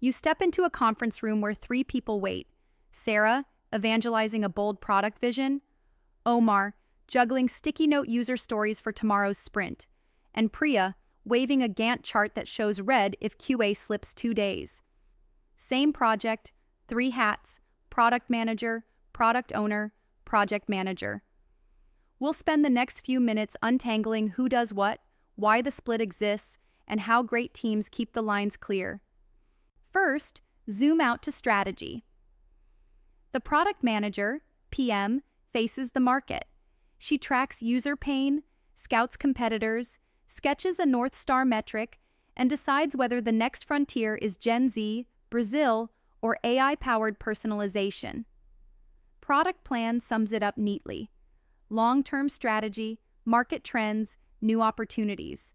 You step into a conference room where three people wait: Sarah, evangelizing a bold product vision; Omar, juggling sticky note user stories for tomorrow's sprint; and Priya, waving a Gantt chart that shows red if QA slips 2 days. Same project, 3 hats: product manager, product owner, project manager. We'll spend the next few minutes untangling who does what, why the split exists, and how great teams keep the lines clear. First, zoom out to strategy. The product manager, PM, faces the market. She tracks user pain, scouts competitors, sketches a North Star metric, and decides whether the next frontier is Gen Z, Brazil, or AI-powered personalization. Product plan sums it up neatly: long-term strategy, market trends, new opportunities.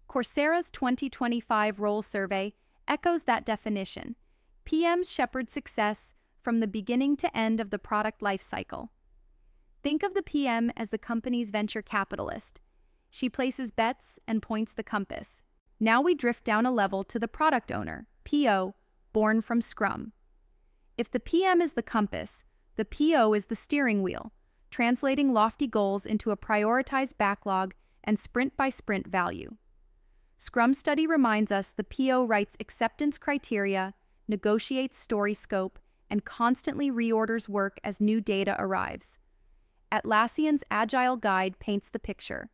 Coursera's 2025 role survey echoes that definition. PMs shepherd success from the beginning to end of the product lifecycle. Think of the PM as the company's venture capitalist. She places bets and points the compass. Now we drift down a level to the product owner, PO, born from Scrum. If the PM is the compass, the PO is the steering wheel, translating lofty goals into a prioritized backlog and sprint-by-sprint value. Scrum study reminds us the PO writes acceptance criteria, negotiates story scope, and constantly reorders work as new data arrives. Atlassian's Agile Guide paints the picture: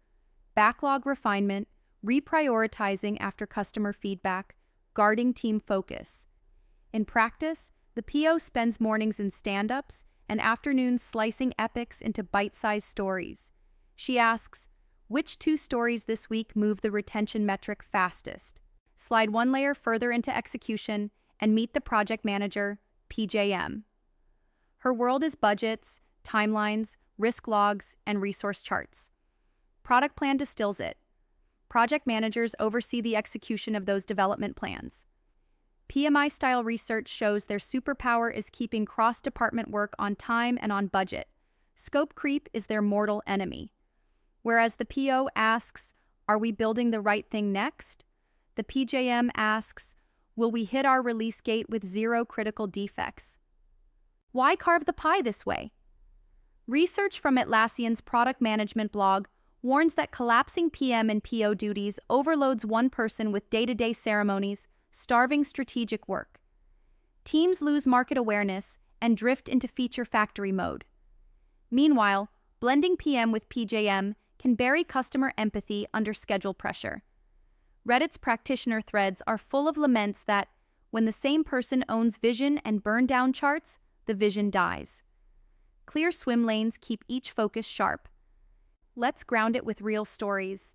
backlog refinement, reprioritizing after customer feedback, guarding team focus. In practice, the PO spends mornings in stand-ups and afternoons slicing epics into bite-sized stories. She asks, which 2 stories this week move the retention metric fastest? Slide 1 layer further into execution and meet the project manager, PJM. Her world is budgets, timelines, risk logs, and resource charts. Product plan distills it. Project managers oversee the execution of those development plans. PMI-style research shows their superpower is keeping cross-department work on time and on budget. Scope creep is their mortal enemy. Whereas the PO asks, are we building the right thing next? The PJM asks, will we hit our release gate with 0 critical defects? Why carve the pie this way? Research from Atlassian's product management blog warns that collapsing PM and PO duties overloads one person with day-to-day ceremonies, starving strategic work. Teams lose market awareness and drift into feature factory mode. Meanwhile, blending PM with PJM can bury customer empathy under schedule pressure. Reddit's practitioner threads are full of laments that, when the same person owns vision and burn-down charts, the vision dies. Clear swim lanes keep each focus sharp. Let's ground it with real stories.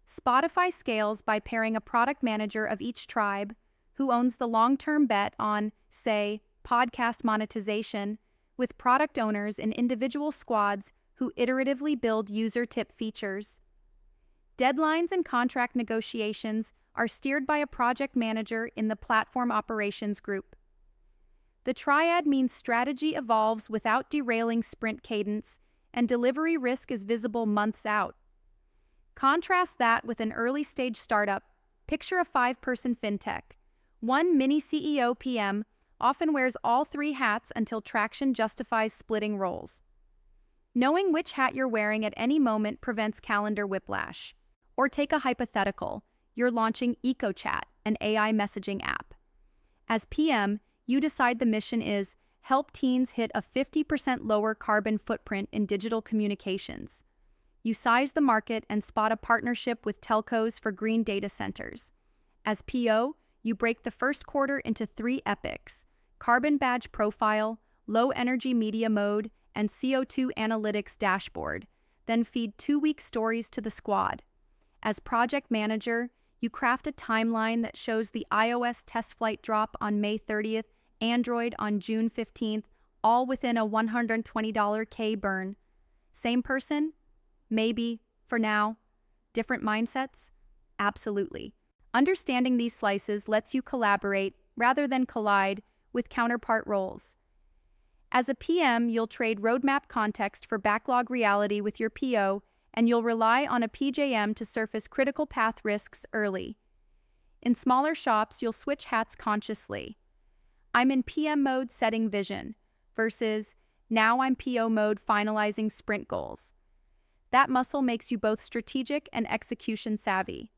Spotify scales by pairing a product manager of each tribe, who owns the long-term bet on, say, podcast monetization, with product owners in individual squads who iteratively build user-tip features. Deadlines and contract negotiations are steered by a project manager in the platform operations group. The triad means strategy evolves without derailing sprint cadence, and delivery risk is visible months out. Contrast that with an early-stage startup. Picture a 5-person fintech. One mini CEO PM often wears all 3 hats until traction justifies splitting roles. Knowing which hat you're wearing at any moment prevents calendar whiplash. Or take a hypothetical: you're launching EcoChat, an AI messaging app. As PM, you decide the mission is help teens hit a 50% lower carbon footprint in digital communications. You size the market and spot a partnership with telcos for green data centers. As PO, you break the first quarter into 3 epics: carbon badge profile, low energy media mode, and CO2 analytics dashboard, then feed 2-week stories to the squad. As project manager, you craft a timeline that shows the iOS test flight drop on May 30th, Android on June 15th, all within a $120 K burn. Same person? Maybe, for now. Different mindsets? Absolutely. Understanding these slices lets you collaborate, rather than collide, with counterpart roles. As a PM, you'll trade roadmap context for backlog reality with your PO, and you'll rely on a PJM to surface critical path risks early. In smaller shops, you'll switch hats consciously. I'm in PM mode setting vision versus now I'm PO mode finalizing sprint goals. That muscle makes you both strategic and execution savvy.